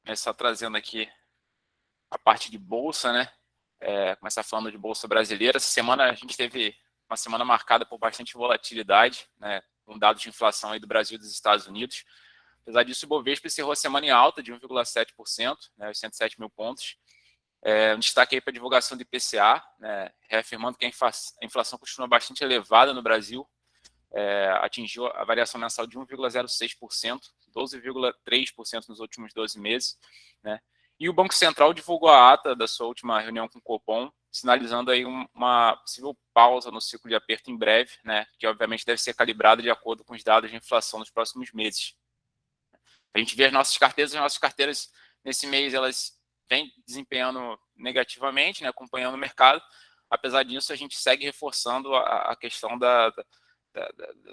começar trazendo aqui a parte de bolsa, né? Começar falando de bolsa brasileira. Essa semana a gente teve uma semana marcada por bastante volatilidade, né? Com dados de inflação aí do Brasil e dos Estados Unidos. Apesar disso, o Bovespa encerrou a semana em alta de 1,7%, né, os 107 mil pontos. Um destaque aí para a divulgação do IPCA, né, reafirmando que a inflação continua bastante elevada no Brasil, atingiu a variação mensal de 1,06%, 12,3% nos últimos 12 meses, né? E o Banco Central divulgou a ata da sua última reunião com o Copom, sinalizando aí uma possível pausa no ciclo de aperto em breve, né? Que obviamente deve ser calibrada de acordo com os dados de inflação nos próximos meses. A gente vê as nossas carteiras nesse mês elas vêm desempenhando negativamente, né? Acompanhando o mercado. Apesar disso, a gente segue reforçando a questão da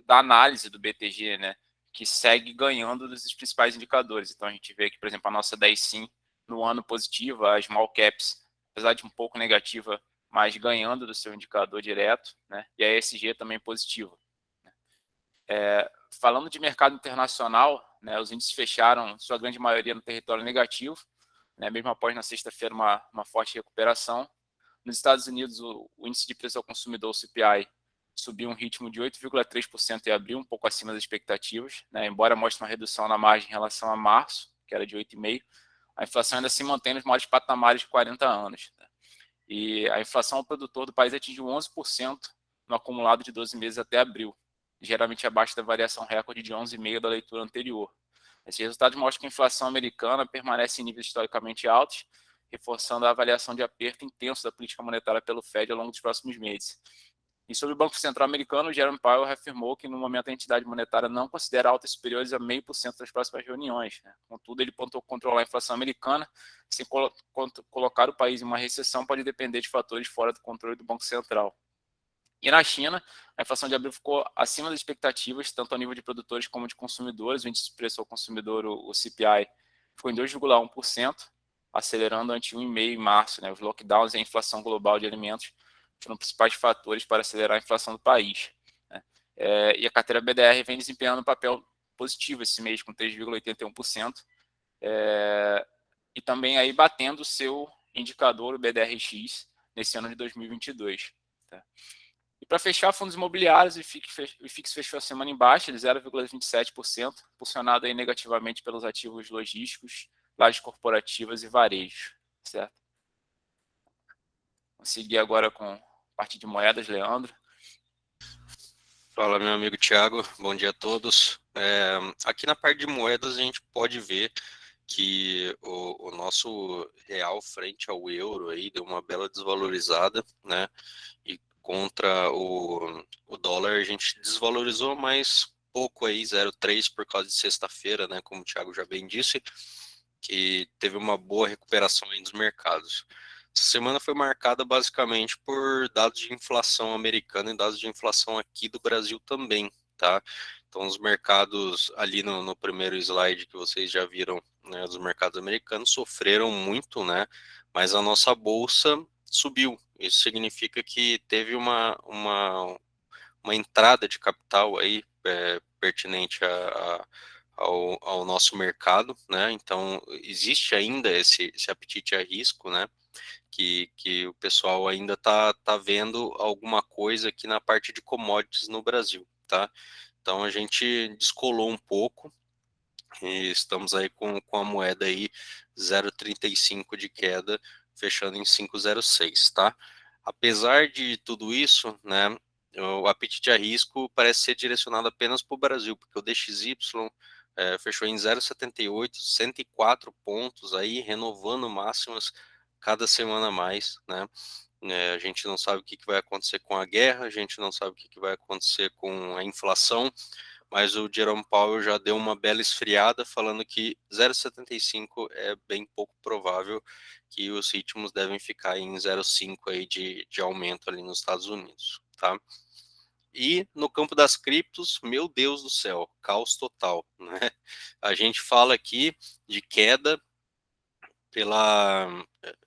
análise do BTG, né, que segue ganhando dos principais indicadores. Então, a gente vê que, por exemplo, a nossa 10 sim no ano positiva, a small caps, apesar de um pouco negativa, mas ganhando do seu indicador direto, né, e a ESG também positiva. Falando de mercado internacional, né, os índices fecharam, sua grande maioria, no território negativo, né, mesmo após, na sexta-feira, uma forte recuperação. Nos Estados Unidos, o índice de preço ao consumidor, o CPI, subiu um ritmo de 8,3% em abril, um pouco acima das expectativas, né? Embora mostre uma redução na margem em relação a março, que era de 8,5%, a inflação ainda se mantém nos maiores patamares de 40 anos. Né? E a inflação ao produtor do país atingiu 11% no acumulado de 12 meses até abril, geralmente abaixo da variação recorde de 11,5% da leitura anterior. Esses resultados mostram que a inflação americana permanece em níveis historicamente altos, reforçando a avaliação de aperto intenso da política monetária pelo Fed ao longo dos próximos meses. E sobre o Banco Central americano, Jerome Powell reafirmou que, no momento, a entidade monetária não considera altas superiores a 0,5% das próximas reuniões. Né? Contudo, ele pontuou que controlar a inflação americana, sem colocar o país em uma recessão, pode depender de fatores fora do controle do Banco Central. E na China, a inflação de abril ficou acima das expectativas, tanto ao nível de produtores como de consumidores. O índice de preço ao consumidor, o CPI, ficou em 2,1%, acelerando ante 1,5% em março. Né? Os lockdowns e a inflação global de alimentos foram principais fatores para acelerar a inflação do país. Né? E a carteira BDR vem desempenhando um papel positivo esse mês, com 3,81%, e também aí batendo o seu indicador, o BDRX, nesse ano de 2022. Tá? E para fechar, fundos imobiliários, o IFIX fechou a semana em baixa de 0,27%, impulsionado aí negativamente pelos ativos logísticos, lajes corporativas e varejo. Certo? Vamos seguir agora com a parte de moedas, Leandro. Fala, meu amigo Thiago, bom dia a todos. Aqui na parte de moedas a gente pode ver que o nosso real frente ao euro aí deu uma bela desvalorizada, né? E contra o dólar a gente desvalorizou mais pouco aí, 0,3 por causa de sexta-feira, né? Como o Thiago já bem disse, que teve uma boa recuperação aí dos mercados. Essa semana foi marcada basicamente por dados de inflação americana e dados de inflação aqui do Brasil também, tá? Então, os mercados ali no primeiro slide que vocês já viram, né, os mercados americanos sofreram muito, né? Mas a nossa bolsa subiu. Isso significa que teve uma entrada de capital aí pertinente ao nosso mercado, né? Então, existe ainda esse apetite a risco, né? Que o pessoal ainda tá vendo alguma coisa aqui na parte de commodities no Brasil, tá? Então a gente descolou um pouco e estamos aí com a moeda aí 0,35 de queda, fechando em 5,06, tá? Apesar de tudo isso, né, o apetite a risco parece ser direcionado apenas para o Brasil, porque o DXY fechou em 0,78, 104 pontos aí, renovando máximas cada semana a mais, né? A gente não sabe o que vai acontecer com a guerra, a gente não sabe o que vai acontecer com a inflação, mas o Jerome Powell já deu uma bela esfriada, falando que 0,75 é bem pouco provável que os ritmos devem ficar em 0,5 aí de aumento ali nos Estados Unidos, tá? E no campo das criptos, meu Deus do céu, caos total, né? A gente fala aqui de queda pela,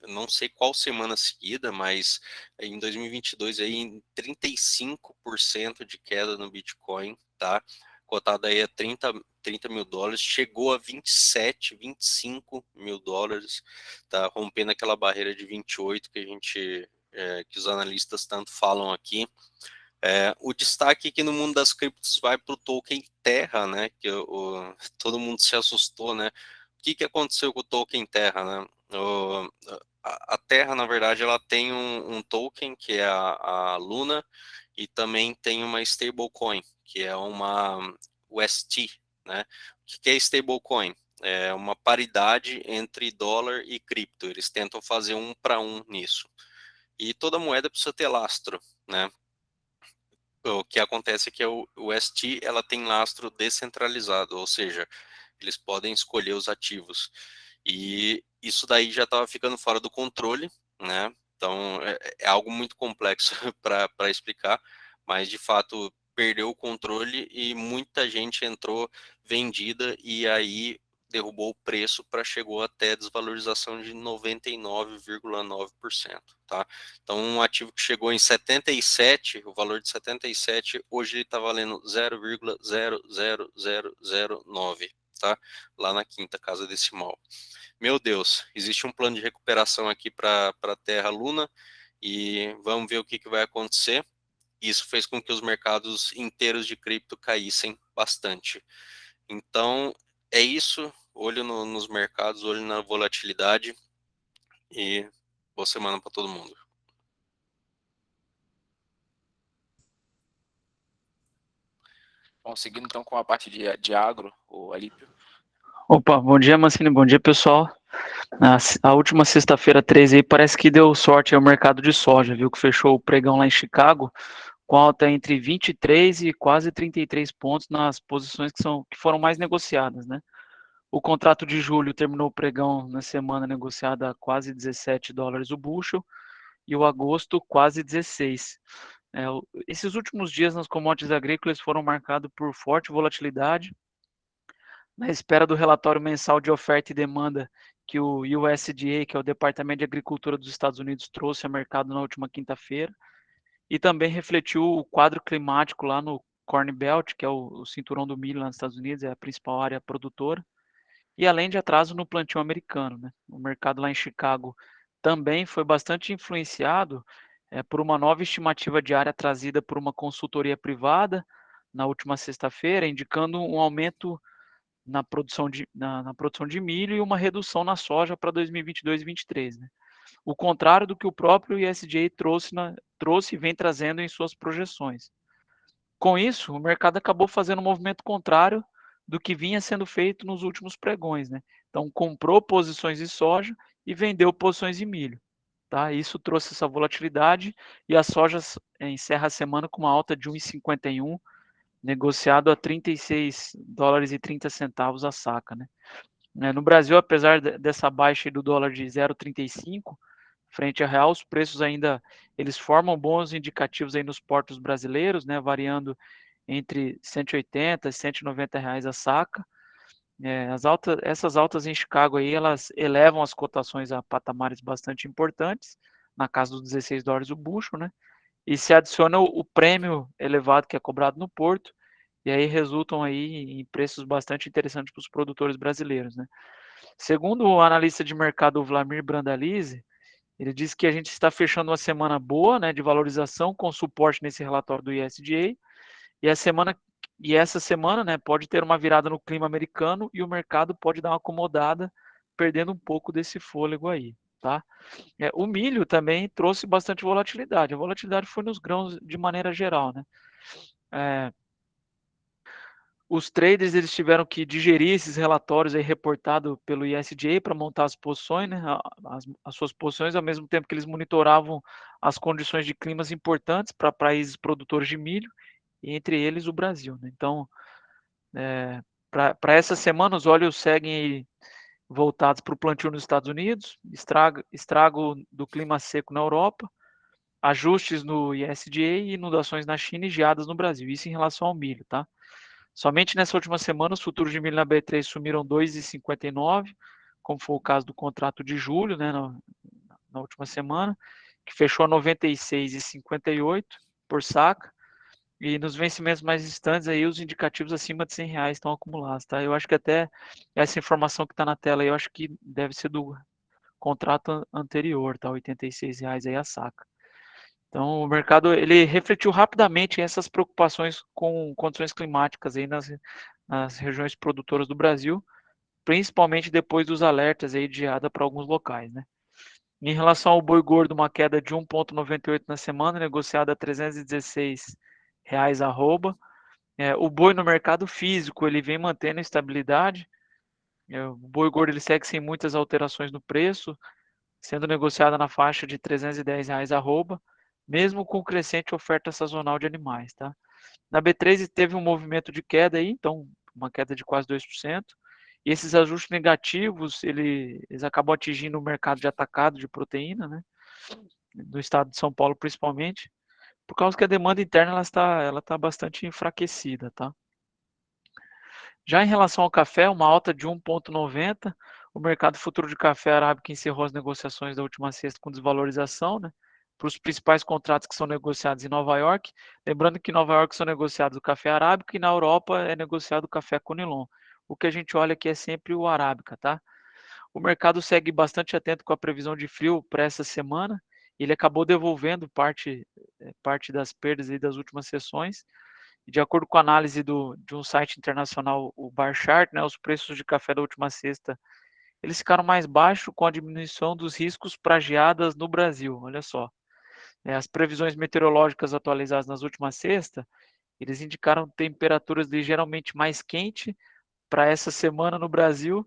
não sei qual semana seguida, mas em 2022 aí em 35% de queda no Bitcoin, tá? Cotado aí a 30 mil dólares, chegou a 27, 25 mil dólares, tá rompendo aquela barreira de 28 que a gente, que os analistas tanto falam aqui. O destaque aqui no mundo das criptos vai para o token Terra, né? Que todo mundo se assustou, né? O que aconteceu com o token Terra, né? A Terra, na verdade, ela tem um token que é a Luna e também tem uma stablecoin, que é uma UST, né? O que é stablecoin? É uma paridade entre dólar e cripto. Eles tentam fazer um para um nisso. E toda moeda precisa ter lastro, né? O que acontece é que o ST ela tem lastro descentralizado, ou seja, eles podem escolher os ativos. E isso daí já estava ficando fora do controle, né? Então é algo muito complexo para explicar, mas de fato perdeu o controle e muita gente entrou vendida e aí derrubou o preço para chegou até desvalorização de 99,9%, tá? Então um ativo que chegou em 77, o valor de 77, hoje ele está valendo 0,00009, tá? Lá na quinta casa decimal. Meu Deus, existe um plano de recuperação aqui para a Terra Luna e vamos ver o que vai acontecer. Isso fez com que os mercados inteiros de cripto caíssem bastante. Então, é isso. Olho nos mercados, olho na volatilidade e boa semana para todo mundo. Bom, seguindo então com a parte de agro, o Alípio. Opa, bom dia, Mancini, bom dia, pessoal. A última sexta-feira 13 aí parece que deu sorte ao mercado de soja, viu, que fechou o pregão lá em Chicago, com alta entre 23 e quase 33 pontos nas posições que foram mais negociadas, né? O contrato de julho terminou o pregão na semana negociada a quase 17 dólares o bushel, e o agosto quase 16. Esses últimos dias nas commodities agrícolas foram marcados por forte volatilidade, na espera do relatório mensal de oferta e demanda que o USDA, que é o Departamento de Agricultura dos Estados Unidos, trouxe ao mercado na última quinta-feira, e também refletiu o quadro climático lá no Corn Belt, que é o cinturão do milho lá nos Estados Unidos, é a principal área produtora, e além de atraso no plantio americano, né? O mercado lá em Chicago também foi bastante influenciado por uma nova estimativa de área trazida por uma consultoria privada na última sexta-feira, indicando um aumento na produção de milho e uma redução na soja para 2022 e 2023. Né? O contrário do que o próprio ISDA trouxe e vem trazendo em suas projeções. Com isso, o mercado acabou fazendo um movimento contrário do que vinha sendo feito nos últimos pregões. Né? Então, comprou posições de soja e vendeu posições de milho. Tá? Isso trouxe essa volatilidade e a soja encerra a semana com uma alta de 1,51, negociado a 36 dólares e 30 centavos a saca, né? No Brasil, apesar dessa baixa do dólar de 0,35 frente a real, os preços ainda eles formam bons indicativos aí nos portos brasileiros, né, variando entre 180 e 190 reais a saca. Essas altas em Chicago aí, elas elevam as cotações a patamares bastante importantes, na casa dos 16 dólares o bushel, né? E se adiciona o prêmio elevado que é cobrado no porto, e aí resultam aí em preços bastante interessantes para os produtores brasileiros, né? Segundo o analista de mercado Vlamir Brandalize, ele diz que a gente está fechando uma semana boa, né, de valorização com suporte nesse relatório do ISDA, e essa semana, né, pode ter uma virada no clima americano e o mercado pode dar uma acomodada, perdendo um pouco desse fôlego aí, tá? O milho também trouxe bastante volatilidade. A volatilidade foi nos grãos de maneira geral, né? Os traders eles tiveram que digerir esses relatórios aí reportados pelo ISDA para montar as posições, né? As suas posições, ao mesmo tempo que eles monitoravam as condições de climas importantes para países produtores de milho, e entre eles o Brasil, né? Então, para essa semana, os olhos seguem voltados para o plantio nos Estados Unidos, estrago do clima seco na Europa, ajustes no ISDA e inundações na China e geadas no Brasil. Isso em relação ao milho, tá? Somente nessa última semana, os futuros de milho na B3 sumiram 2,59, como foi o caso do contrato de julho, né, na última semana, que fechou a 96,58 por saca. E nos vencimentos mais distantes aí, os indicativos acima de R$ 100 estão acumulados, tá? Eu acho que até essa informação que está na tela aí, eu acho que deve ser do contrato anterior, tá? R$ 86 aí a saca. Então, o mercado ele refletiu rapidamente essas preocupações com condições climáticas aí nas regiões produtoras do Brasil, principalmente depois dos alertas aí de geada para alguns locais, né? Em relação ao boi gordo, uma queda de 1,98 na semana, negociada a R$ 316 arroba. O boi no mercado físico ele vem mantendo estabilidade. O boi gordo ele segue sem muitas alterações no preço, sendo negociada na faixa de R$ 310 arroba, mesmo com crescente oferta sazonal de animais, tá? Na B3 teve um movimento de queda aí, então uma queda de quase 2%. E esses ajustes negativos, eles acabam atingindo o mercado de atacado de proteína, né? Do estado de São Paulo principalmente, por causa que a demanda interna ela está bastante enfraquecida, tá? Já em relação ao café, uma alta de 1,90. O mercado futuro de café arábica encerrou as negociações da última sexta com desvalorização, né? Para os principais contratos que são negociados em Nova York. Lembrando que em Nova York são negociados o café arábica e na Europa é negociado o café Conilon. O que a gente olha aqui é sempre o arábica, tá? O mercado segue bastante atento com a previsão de frio para essa semana. Ele acabou devolvendo parte das perdas aí das últimas sessões. De acordo com a análise de um site internacional, o Barchart, né, os preços de café da última sexta, eles ficaram mais baixos com a diminuição dos riscos para geadas no Brasil. Olha só, as previsões meteorológicas atualizadas nas últimas sexta, eles indicaram temperaturas ligeiramente mais quentes para essa semana no Brasil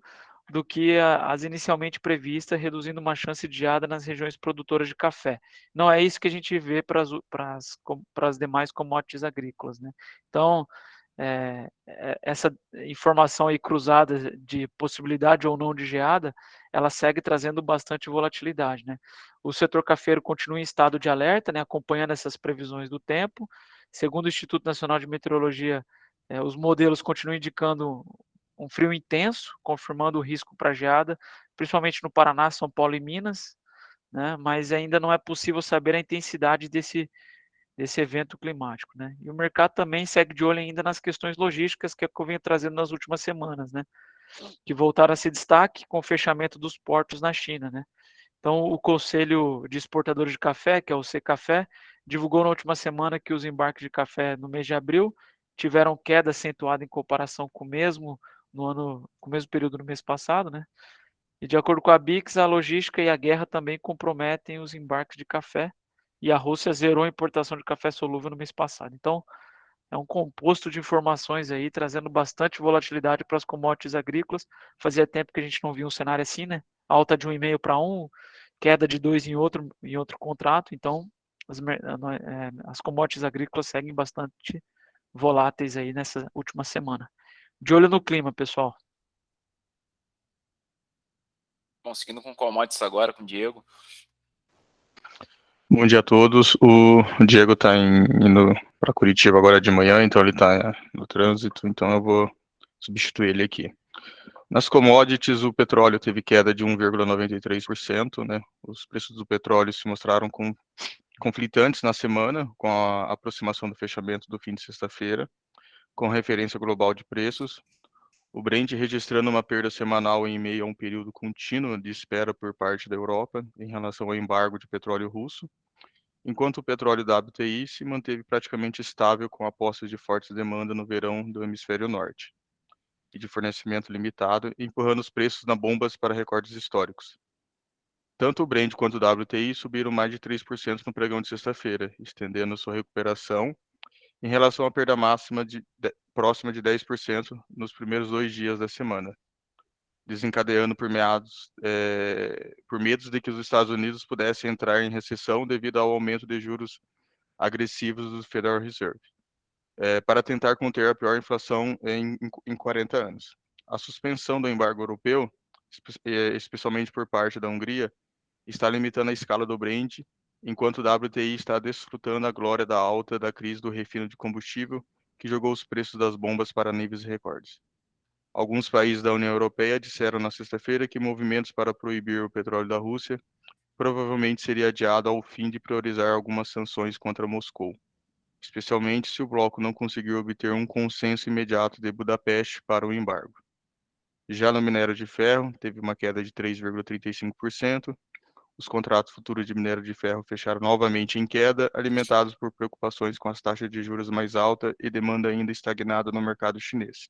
do que as inicialmente previstas, reduzindo uma chance de geada nas regiões produtoras de café. Não é isso que a gente vê para as demais commodities agrícolas, né? Então, essa informação aí cruzada de possibilidade ou não de geada, ela segue trazendo bastante volatilidade, né? O setor cafeiro continua em estado de alerta, né, acompanhando essas previsões do tempo. Segundo o Instituto Nacional de Meteorologia, os modelos continuam indicando um frio intenso, confirmando o risco para geada, principalmente no Paraná, São Paulo e Minas, né? Mas ainda não é possível saber a intensidade desse evento climático, né? E o mercado também segue de olho ainda nas questões logísticas que eu venho trazendo nas últimas semanas, né? Que voltaram a ser destaque com o fechamento dos portos na China, né? Então, o Conselho de Exportadores de Café, que é o Secafé, divulgou na última semana que os embarques de café no mês de abril tiveram queda acentuada em comparação com o mesmo período no mês passado, né? E de acordo com a Bix, a logística e a guerra também comprometem os embarques de café, e a Rússia zerou a importação de café solúvel no mês passado. Então, é um composto de informações aí, trazendo bastante volatilidade para as commodities agrícolas. Fazia tempo que a gente não via um cenário assim, né? Alta de 1,5 para 1, queda de 2 em outro contrato. Então, as commodities agrícolas seguem bastante voláteis aí nessa última semana. De olho no clima, pessoal. Bom, seguindo com commodities agora, com o Diego. Bom dia a todos. O Diego está indo para Curitiba agora de manhã, então ele está no trânsito, então eu vou substituir ele aqui. Nas commodities, o petróleo teve queda de 1,93%, né? Os preços do petróleo se mostraram conflitantes na semana, com a aproximação do fechamento do fim de sexta-feira, com referência global de preços. O Brent registrando uma perda semanal em meio a um período contínuo de espera por parte da Europa em relação ao embargo de petróleo russo, enquanto o petróleo WTI se manteve praticamente estável com a aposta de forte demanda no verão do hemisfério norte e de fornecimento limitado, empurrando os preços na bombas para recordes históricos. Tanto o Brent quanto o WTI subiram mais de 3% no pregão de sexta-feira, estendendo sua recuperação em relação à perda máxima próxima de 10% nos primeiros 2 dias da semana, desencadeando por medos de que os Estados Unidos pudessem entrar em recessão devido ao aumento de juros agressivos do Federal Reserve, para tentar conter a pior inflação em 40 anos. A suspensão do embargo europeu, especialmente por parte da Hungria, está limitando a escala do Brent, enquanto o WTI está desfrutando a glória da alta da crise do refino de combustível, que jogou os preços das bombas para níveis recordes. Alguns países da União Europeia disseram na sexta-feira que movimentos para proibir o petróleo da Rússia provavelmente seria adiado ao fim de priorizar algumas sanções contra Moscou. especialmente se o bloco não conseguir obter um consenso imediato de Budapeste para o embargo. Já no minério de ferro, teve uma queda de 3,35%. Os contratos futuros de minério de ferro fecharam novamente em queda, alimentados por preocupações com as taxas de juros mais altas e demanda ainda estagnada no mercado chinês.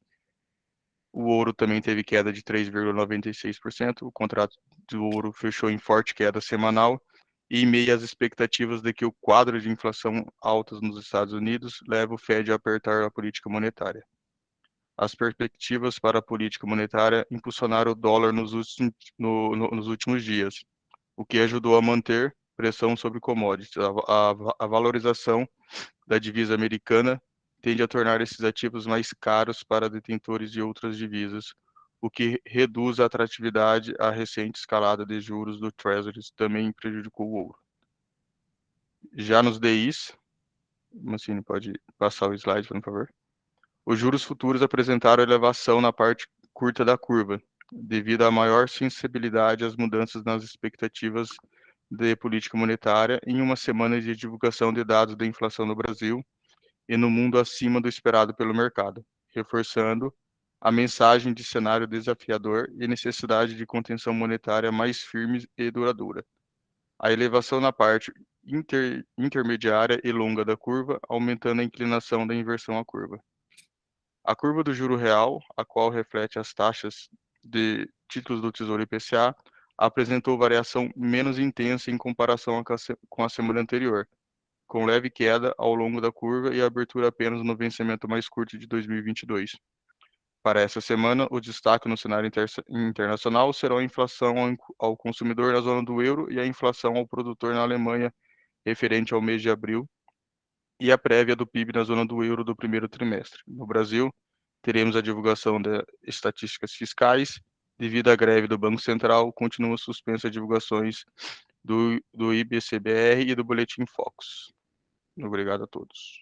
O ouro também teve queda de 3,96%. O contrato do ouro fechou em forte queda semanal e em meio às expectativas de que o quadro de inflação altas nos Estados Unidos leve o Fed a apertar a política monetária. As perspectivas para a política monetária impulsionaram o dólar nos últimos dias, o que ajudou a manter pressão sobre commodities. A valorização da divisa americana tende a tornar esses ativos mais caros para detentores de outras divisas, o que reduz a atratividade. A recente escalada de juros do Treasuries também prejudicou o ouro. Já nos DIs, Mancini pode passar o slide, por favor. Os juros futuros apresentaram elevação na parte curta da curva, devido à maior sensibilidade às mudanças nas expectativas de política monetária em uma semana de divulgação de dados da inflação no Brasil e no mundo acima do esperado pelo mercado, reforçando a mensagem de cenário desafiador e necessidade de contenção monetária mais firme e duradoura. A elevação na parte intermediária e longa da curva, aumentando a inclinação da inversão à curva. A curva do juro real, a qual reflete as taxas de títulos do Tesouro IPCA, apresentou variação menos intensa em comparação com a semana anterior, com leve queda ao longo da curva e abertura apenas no vencimento mais curto de 2022. Para essa semana, o destaque no cenário internacional será a inflação ao consumidor na zona do euro e a inflação ao produtor na Alemanha, referente ao mês de abril, e a prévia do PIB na zona do euro do primeiro trimestre. No Brasil, teremos a divulgação de estatísticas fiscais. Devido à greve do Banco Central, continua suspensa as divulgações do IBCBR e do Boletim Focus. Obrigado a todos.